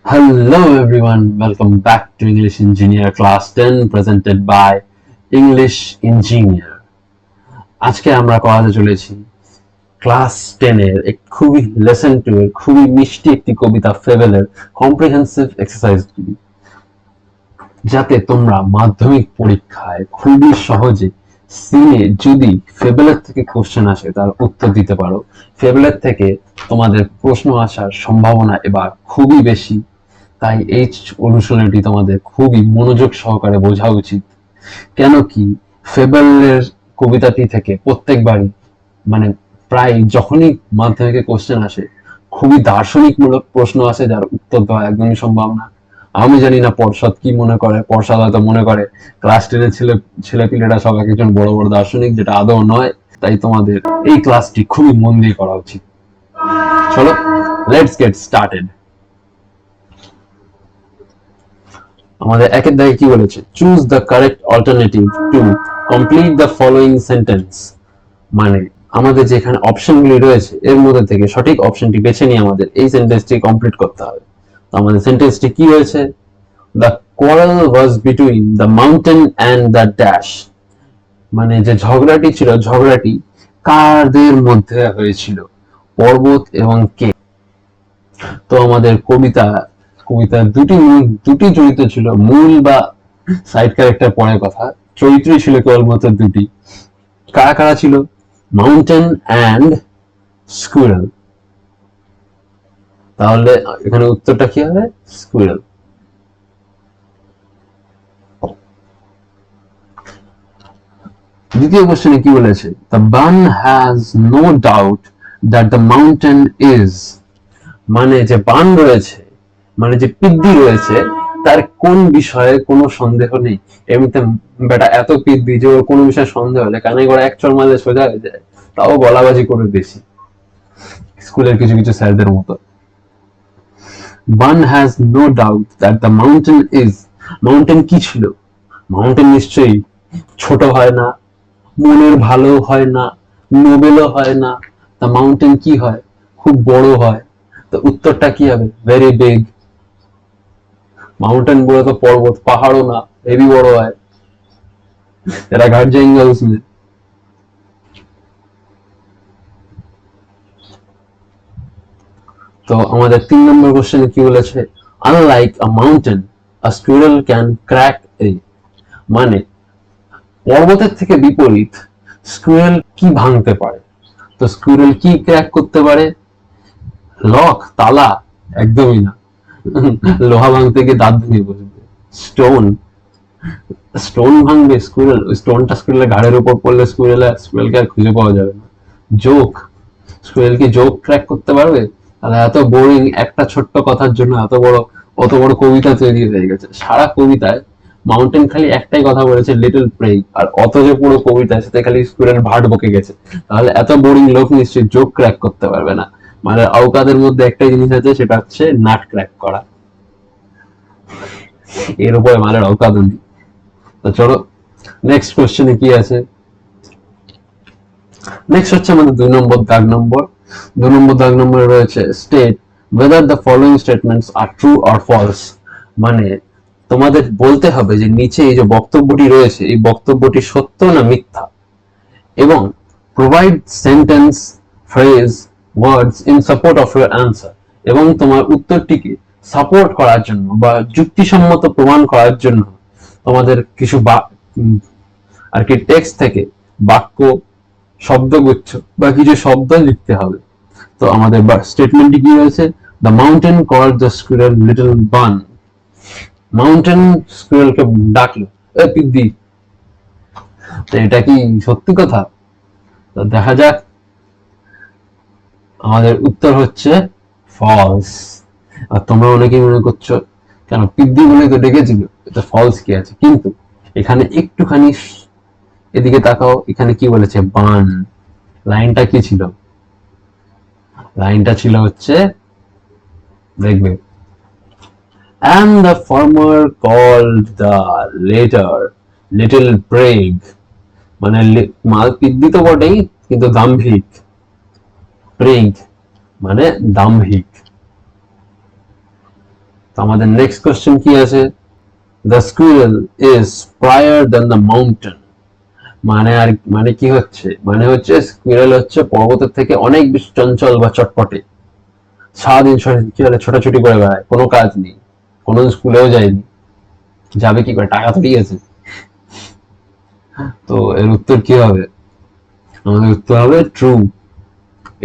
Hello everyone, welcome back to English Engineer Class 10 presented by English Engineer. আজকে আমরা পড়াতে চলেছি ক্লাস 10 এর এক খুবই লেসন 2 এর খুবই মিষ্টি একটি কবিতা ফেবেলের কম্প্রিহেনসিভ এক্সারসাইজগুলি, যাতে তোমরা মাধ্যমিক পরীক্ষায় খুবই সহজে সিনে যদি ফেবেলের থেকে কোশ্চেন আসে তার উত্তর দিতে পারো। ফেবেলের থেকে তোমাদের প্রশ্ন আসার সম্ভাবনা এবার খুবই বেশি, তাই এই অনুশীলনটি তোমাদের খুবই মনোযোগ সহকারে বোঝা উচিত। কেন কি ফেবেলের কবিতাটি থেকে প্রত্যেকবারই প্রায় যখনই মাধ্যমিকে কোশ্চেন আসে খুবই দার্শনিকমূলক প্রশ্ন আসে যার উত্তর দেওয়া একদমই সম্ভব না। আমি জানি না পর্ষদ কি মনে করে, পর্ষদ হয়তো মনে করে ক্লাস 10 এর ছেলেপিলেরা সব এক একজন বড় বড় দার্শনিক, যেটা আদৌ নয়। তাই তোমাদের এই ক্লাসটি খুবই মন দিয়ে করা উচিত। চলো, লেটস গেট স্টার্টেড। আমাদের একের দাগে কি বলেছে? Choose the correct alternative to complete the following sentence. মানে আমাদের যেখানে অপশনগুলি রয়েছে এর মধ্যে থেকে সঠিক অপশনটি বেছে নিয়ে আমাদের এই সেন্টেন্সটি কমপ্লিট করতে হবে। তো আমাদের সেন্টেন্সটি কি হয়েছে? The quarrel was between the mountain and the dash. মানে যে ঝগড়াটি ছিল, ঝগড়াটি কাদের মধ্যে হয়েছিল? পর্বত এবং কে। তো আমাদের কবিতা দুটি চরিত্র ছিল, মূল বা সাইড ক্যারেক্টার পরের কথা, চরিত্রই ছিল কেবলমাত্র দুটি। কারা কারা ছিল? Mountain and squirrel. তাহলে এখানে উত্তরটা কি হবে? স্কুইরেল। দ্বিতীয় কোশ্চেনে কি বলেছে? The ban has no doubt that the mountain is. মানে যে বান রয়েছে, মানে যে পিদ্দি রয়েছে, তার কোন বিষয়ে কোনো সন্দেহ নেই। এমনিতে বেটা এত পিদ্দি যে ওর কোনো বিষয়ে সন্দেহ হলে কানে করে এক চড় মারলে সোজা হয়ে যায়, তাও গলাবাজি করে বেশি, স্কুলের কিছু কিছু স্যারদের মতো। One has no doubt that the mountain is. Mountain কি ছিল? মাউন্টেন নিশ্চয়ই ছোট হয় না, মনের ভালো হয় না, নোবেলও হয় না। তা মাউন্টেন কি হয়? খুব বড় হয়। তো উত্তরটা কি হবে? Very big. माउंटेन बोले तो पर्वत, पहाड़ों ना, हेवी बड़ो है, तेरा घट जाएंगे उसमें। तो हमारे 3 नंबर क्वेश्चन की বলেছে unlike a mountain a squirrel can crack a। মানে পর্বতের থেকে বিপরীত স্কুইরেল কি ভাঙতে পারে? তো স্কুইরেল কি ক্র্যাক করতে পারে? লক, তালা? একদমই না। লোহা ভাঙতে গিয়ে দাঁত ভেঙে বসবে। স্টোন, স্টোন ভাঙবে স্কুইরেল? ওই স্টোনটা স্কুইরেলের ঘাড়ের উপর পড়লে স্কুইরেলকে আর খুঁজে পাওয়া যাবে না। জোক, স্কুইরেল কি জোক ক্র্যাক করতে পারবে? তাহলে এত বোরিং একটা ছোট্ট কথার জন্য অত বড় কবিতা তৈরি হয়ে গেছে। সারা কবিতায় মাউন্টেন খালি একটাই কথা বলেছে, লিটল প্রেগ, আর অত যে পুরো কবিতা সাথে খালি স্কুইরেল ভাট বকে গেছে। তাহলে এত বোরিং লোক নিশ্চয়ই জোক ক্র্যাক করতে পারবে না। মানে আওকাদের মধ্যে একটাই জিনিস আছে, সেটা হচ্ছে নাট ক্র্যাক করা। এর উপরে মালের আওকাদ নেই। তো চলো নেক্সট কোশ্চেনে কি আছে। নেক্সট হচ্ছে আমাদের 2 নম্বর দাগ নম্বরে রয়েছে state whether the following statements are true or false। মানে তোমাদের বলতে হবে যে নিচে এই যে বক্তব্যটি রয়েছে এই বক্তব্যটি সত্য না মিথ্যা, এবং provide sentence phrase words in support of your answer। এবং তোমার উত্তরটিকে সাপোর্ট করার জন্য বা যুক্তিসম্মত প্রমাণ করার জন্য তোমাদের কিছু আর কি টেক্সট থেকে বাক্য, শব্দগুচ্ছ বা কিছু শব্দ লিখতে হবে। তো আমাদের স্টেটমেন্টটি কি হয়েছে? The mountain called the squirrel little বান। মাউন্টেন স্কুইরেলকে ডাকলো, এ পিদ্দি। তো এটা কি সত্যি কথা? তো দেখা যাক। আমাদের উত্তর হচ্ছে ফলস। আর তোমরা অনেকেই মনে করছো কেন পিদ্দি বলে তো ডেকেছিল, এটা ফলস কি আছে? কিন্তু এখানে একটুখানি এদিকে তাকাও, এখানে কি বলেছে? বান। লাইনটা কি ছিল? লাইনটা ছিল হচ্ছে, দেখবে, and the former called the later little prig। মানে মাল পিদ্দি তো বটেই, কিন্তু দাম্ভিক। প্রিগ মানে দাম্ভিক। তো আমাদের নেক্সট কোশ্চেন কি আছে, the squirrel is prior than the mountain. মানে কি হচ্ছে, মানে হচ্ছে স্কুইরেল হচ্ছে পর্বতের থেকে অনেক বেশি চঞ্চল বা চটপটে। সারাদিন ছোটাছুটি করে বেড়ায়, কোনো কাজ নেই, কোনো স্কুলেও যায়নি, যাবে কি করে, টাকা তো আছে। তো এর উত্তর কি হবে, আমাদের উত্তর হবে ট্রু।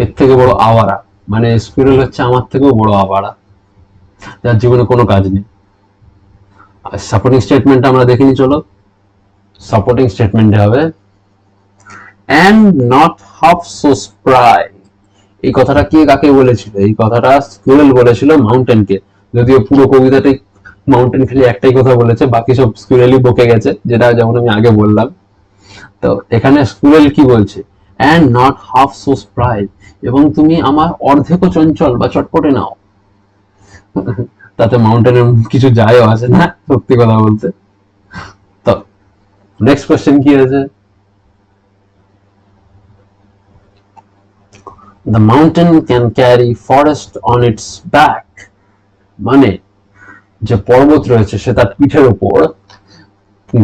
এর থেকে বড় আওয়ারা, মানে স্কুইরেল হচ্ছে আমার থেকেও বড় আওয়ারা, যার জীবনে কোনো কাজ নেই। আর সাপোর্টিং স্টেটমেন্ট আমরা দেখিনি, চলো। সাপোর্টিং স্টেটমেন্টে হবে and not half so spry। এই কথাটা কে কাকে বলেছিল, এই কথাটা স্কুইরেল বলেছিল মাউন্টেনকে। যদিও পুরো কবিতাটাই মাউন্টেন খালি একটাই কথা বলেছে, বাকি সব স্কুইরেলই বকে গেছে, যেটা যেমন আমি আগে বললাম। তো এখানে স্কুইরেল কি বলছে, and not half so spry, এবং তুমি আমার অর্ধেকও চঞ্চল বা চটপটে নাও। তাতে মাউন্টেনের কিছু যায়ও আসে না, সত্যি কথা বলতে। তো নেক্সট কোশ্চেন কি আছে, the mountain can carry forest on its back। মানে যে পর্বত রয়েছে সে তার পিঠের উপর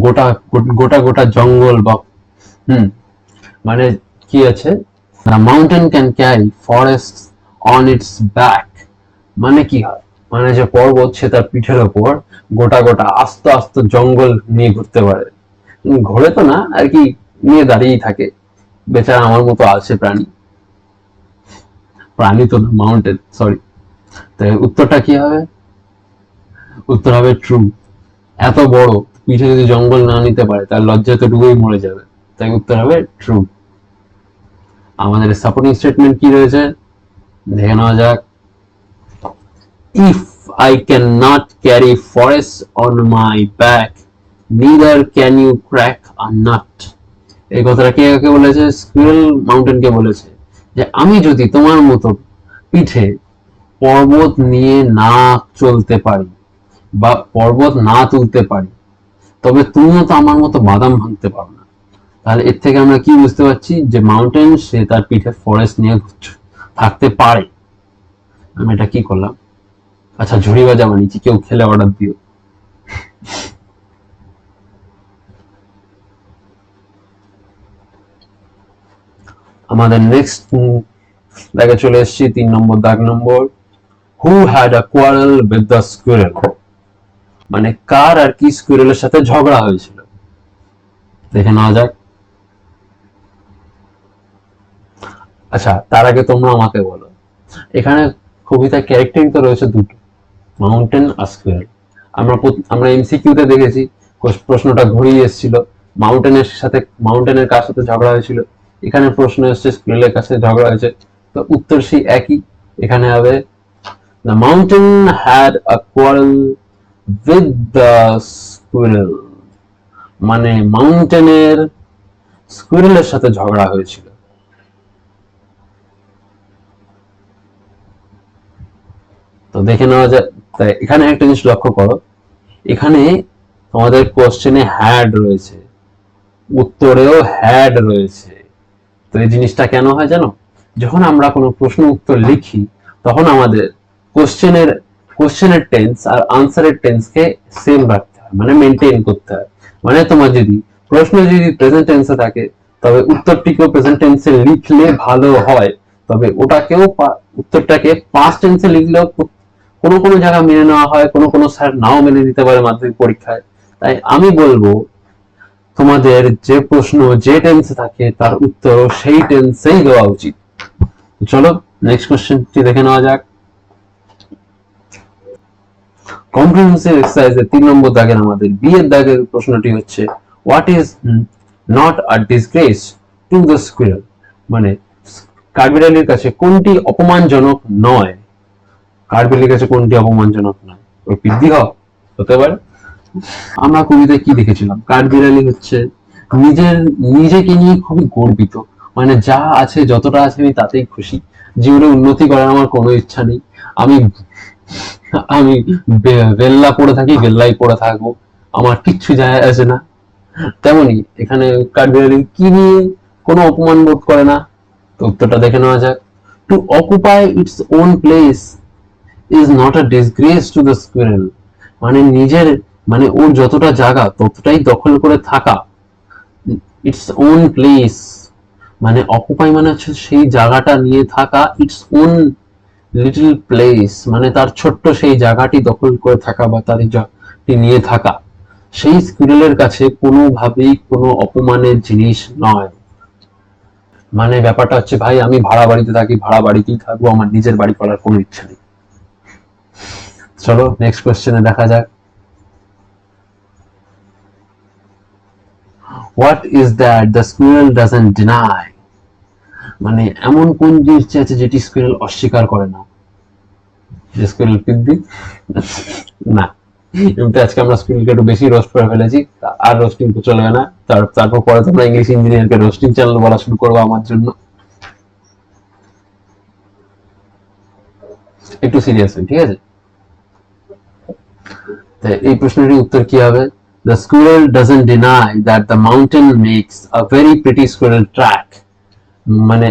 গোটা গোটা গোটা জঙ্গল বা মানে কি আছে, the mountain can carry forests on its back। মানে কি হয়, মানে যে পর্বত সে তার পিঠের উপর গোটা গোটা আস্ত আস্ত জঙ্গল নিয়ে ঘুরতে পারে। ঘোরে তো না আর কি, নিয়ে দাঁড়িয়েই থাকে, বেচারা আমার মতো আছে প্রাণী, প্রাণী তো না, মাউন্টেন, সরি। তো উত্তরটা কি হবে, উত্তর হবে ট্রু। এত বড় পিঠে যদি জঙ্গল না নিতে পারে তার লজ্জায় তো ডুবেই মরে যাবে, তাই উত্তর হবে ট্রু। আমাদের সাপোর্টিং স্টেটমেন্ট কি রয়েছে দেখে নেওয়া যাক। If I can not carry forest on my back, neither can you crack a nut. এই কথাটা কে কাকে বলেছে, স্কুইরেল মাউন্টেনকে বলেছে, যে আমি যদি তোমার মতো পিঠে পর্বত নিয়ে না চলতে পারি বা পর্বত না তুলতে পারি, তবে তুমিও তো আমার মতো বাদাম ভাঙতে পারো না। তাহলে এর থেকে আমরা কি বুঝতে পারছি, যে মাউন্টেন সে তার পিঠে ফরেস্ট নিয়ে থাকতে পারে। আমি এটা কি করলাম, আচ্ছা ঝুড়ি ভাজা বানিয়েছি, কেউ খেলে অর্ডার দিও। আমাদের নেক্সট দাগে চলে এসেছি, 3 নম্বর দাগ নম্বর, who had a quarrel with the squirrel. মানে কার আর কি স্কুইরেলের সাথে ঝগড়া হয়েছিল, দেখে নেওয়া যাক। আচ্ছা তার আগে তোমরা আমাকে বলো, এখানে কবিতার ক্যারেক্টারই তো রয়েছে দুটো, মাউন্টেন আর স্কুইরেল। আমরা এমসিকিউতে দেখেছি প্রশ্নটা ঘুরিয়ে এসেছিল, মাউন্টেনের কার সাথে ঝগড়া হয়েছিল, এখানে প্রশ্ন এসছে স্কুইরেলের কাছে ঝগড়া হয়েছে। তো উত্তর সেই একই, এখানে হবে the mountain had a quarrel with the squirrel। মানে মাউন্টেনের স্কুইরেলের সাথে ঝগড়া হয়েছিল। তো দেখে নেওয়া যায়। তাই এখানে একটা জিনিস লক্ষ্য করো, এখানে তোমাদের কোশ্চেনে হ্যাড রয়েছে, উত্তরেও হ্যাড রয়েছে। তো এই জিনিসটা কেন হয় জানো, যখন আমরা কোনো প্রশ্ন উত্তর লিখি তখন আমাদের কোশ্চেনের টেন্স আর আনসারের টেন্সকে সেম রাখতে হয়, মানে মেনটেন করতে হয়। মানে তোমার যদি প্রশ্ন যদি প্রেজেন্ট টেন্সে থাকে তবে উত্তরটিকেও প্রেজেন্ট টেন্সে লিখলে ভালো হয়, তবে ওটাকেও উত্তরটাকে পাস্ট টেন্সে লিখলেও কোনো কোনো জায়গা মেনে নেওয়া হয়, কোনো কোনো স্যার নাও মেনে নিতে পারে মাধ্যমিক পরীক্ষায়। তাই আমি বলবো তোমাদের যে প্রশ্ন যে টেন্সে থাকে তার উত্তর সেই টেন্সেই দেওয়া উচিত। চলো নেক্সট কোশ্চেনটি দেখে নেওয়া যাক। কম্প্রিহেনসিভ এক্সারসাইজের 3 নম্বর দাগের আমাদের বি এর দাগের প্রশ্নটি হচ্ছে, what is not a disgrace to the squirrel. মানে কাঠবিড়ালির কাছে কোনটি অপমানজনক নয়, কাঠবিড়ালির কাছে কোনটি অপমানজনক নয়, ওই বৃদ্ধি হতে পারে। আমরা কবিতায় কি দেখেছিলাম, কাঠবিড়ালি হচ্ছে নিজেকে নিয়ে খুবই গর্বিত, মানে যা আছে যতটা আছে আমি তাতেই খুশি, জীবনে উন্নতি করার আমার কোনো ইচ্ছা নেই, আমি আমি বেল্লা পড়ে থাকি, বেল্লাই পড়ে থাকবো, আমার কিচ্ছু যায় আসে না। তেমনি এখানে কাঠবিড়ালি কি নিয়ে কোনো অপমান বোধ করে না। তো উত্তরটা দেখে নেওয়া যাক। To occupy its own place is not a disgrace to the squirrel, মানে নিজের মানে ওর যতটা জায়গা ততটাই দখল করে থাকা, ইটস ওন প্লেস, মানে অকুপাই মানে হচ্ছে সেই জায়গাটা নিয়ে থাকা, ইটস ওন লিটল প্লেস মানে তার ছোট্ট সেই জায়গাটি দখল করে থাকা বা তার নিয়ে থাকা, সেই স্কুইরেলের কাছে কোনোভাবেই কোনো অপমানের জিনিস নয়। মানে ব্যাপারটা হচ্ছে ভাই আমি ভাড়া বাড়িতে থাকি, ভাড়া বাড়িতেই থাকবো, আমার নিজের বাড়ি করার কোনো ইচ্ছা নেই। চলো নেক্সট কোশ্চেনে দেখা যাক। What is that the squirrel doesn't deny, মানে এমন কোন জিনিস আছে যেটি স্কুইরেল অস্বীকার করে না? যে স্কুইরেল পিদ্দি? না, এমনিতে আজকে আমরা স্কুইরেলকে একটু বেশি রোস্ট করে ফেলেছি, আর রোস্টিং তো চলবে না, তারপর পরে তোমরা ইংলিশ ইঞ্জিনিয়ারকে রোস্টিং চ্যানেল বলা শুরু করবো আমার জন্য। একটু সিরিয়াস হই, ঠিক আছে? তো এই প্রশ্নটির উত্তর কি হবে? The squirrel doesn't deny that the mountain makes a very pretty squirrel track, মানে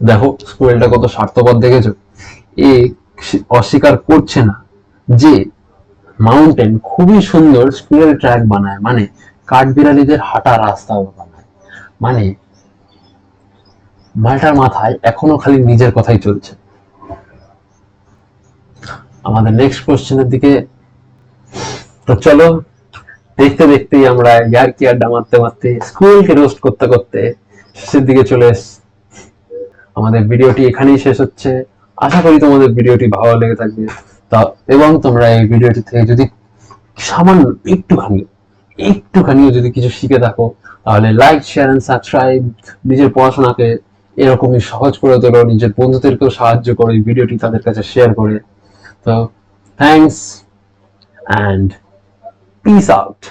দেখো স্কুইরেলটা কত স্বার্থপর দেখেছো, এ অস্বীকার করছে না যে মাউন্টেন খুবই সুন্দর স্কুইরেল ট্র্যাক বানায়, মানে কাঠবিড়ালিদের হাঁটা রাস্তা বানায়, মানে মালটার মাথায় এখনো খালি নিজের কথাই চলছে। আমাদের নেক্সট কোশ্চেনের দিকে তো চলো, দেখতে দেখতেই আমরা ইয়ার্কি আড্ডা মারতে মারতে স্কুলকে রোস্ট করতে করতে শেষের দিকে চলে এসেছি। আমাদের ভিডিওটি এখানেই শেষ হচ্ছে। আশা করি তোমাদের ভিডিওটি ভালো লেগে থাকবে, তা এবং তোমরা এই ভিডিওটি থেকে যদি সামান্য একটুখানিও যদি কিছু শিখে থাকো তাহলে লাইক শেয়ার এন্ড সাবস্ক্রাইব, নিজের পড়াশোনাকে এরকমই সহজ করে তোলো, নিজের বন্ধুদেরকেও সাহায্য করো এই ভিডিওটি তাদের কাছে শেয়ার করে। তো থ্যাংকস অ্যান্ড পিস আউট।